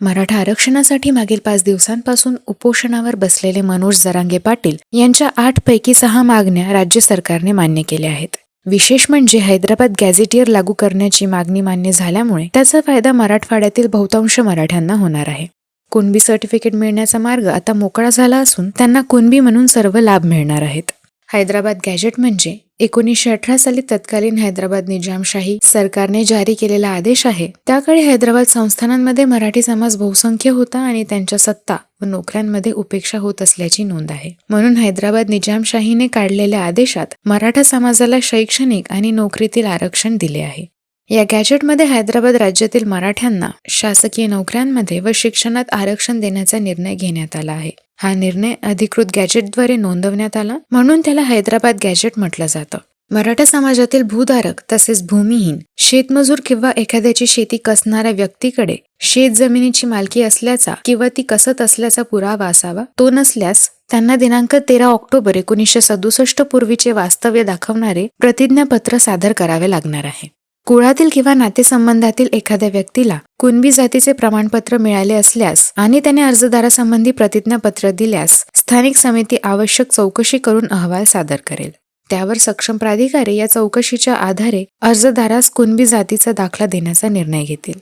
मराठा आरक्षणासाठी मागील 5 दिवसांपासून उपोषणावर बसलेले मनोज जरांगे पाटील यांच्या 8 पैकी 6 मागण्या राज्य सरकारने मान्य केल्या आहेत. विशेष म्हणजे हैदराबाद गॅझेटियर लागू करण्याची मागणी मान्य झाल्यामुळे त्याचा फायदा मराठवाड्यातील बहुतांश मराठ्यांना होणार आहे. कुणबी सर्टिफिकेट मिळण्याचा मार्ग आता मोकळा झाला असून त्यांना कुणबी म्हणून सर्व लाभ मिळणार आहेत. हैदराबाद गॅझेट म्हणजे 1918 साली तत्कालीन हैदराबाद निजामशाही सरकारने जारी केलेला आदेश आहे. त्याकाळी हैदराबाद संस्थानांमध्ये मराठी समाज बहुसंख्य होता आणि त्यांच्या सत्ता व नोकऱ्यांमध्ये उपेक्षा होत असल्याची नोंद आहे. म्हणून हैदराबाद निजामशाहीने काढलेल्या आदेशात मराठा समाजाला शैक्षणिक आणि नोकरीतील आरक्षण दिले आहे. या गॅझेटमध्ये हैदराबाद राज्यातील मराठ्यांना शासकीय नोकऱ्यांमध्ये व शिक्षणात आरक्षण देण्याचा निर्णय घेण्यात आला आहे. हा निर्णय अधिकृत गॅझेटद्वारे नोंदवण्यात आला म्हणून त्याला हैदराबाद गॅझेट म्हटलं जातं. मराठा समाजातील भूधारक तसेच भूमिहीन, शेतमजूर किंवा एखाद्याची शेती कसणाऱ्या व्यक्तीकडे शेत जमिनीची मालकी असल्याचा किंवा ती कसत असल्याचा पुरावा असावा. तो नसल्यास त्यांना दिनांक 13 ऑक्टोबर 1967 पूर्वीचे वास्तव्य दाखवणारे प्रतिज्ञापत्र सादर करावे लागणार आहे. कुळातील किंवा नातेसंबंधातील एखाद्या व्यक्तीला कुणबी जातीचे प्रमाणपत्र मिळाले असल्यास आणि त्याने अर्जदारासंबंधी प्रतिज्ञापत्र दिल्यास स्थानिक समिती आवश्यक चौकशी करून अहवाल सादर करेल. त्यावर सक्षम प्राधिकारी या चौकशीच्या आधारे अर्जदारास कुणबी जातीचा दाखला देण्याचा निर्णय घेतील.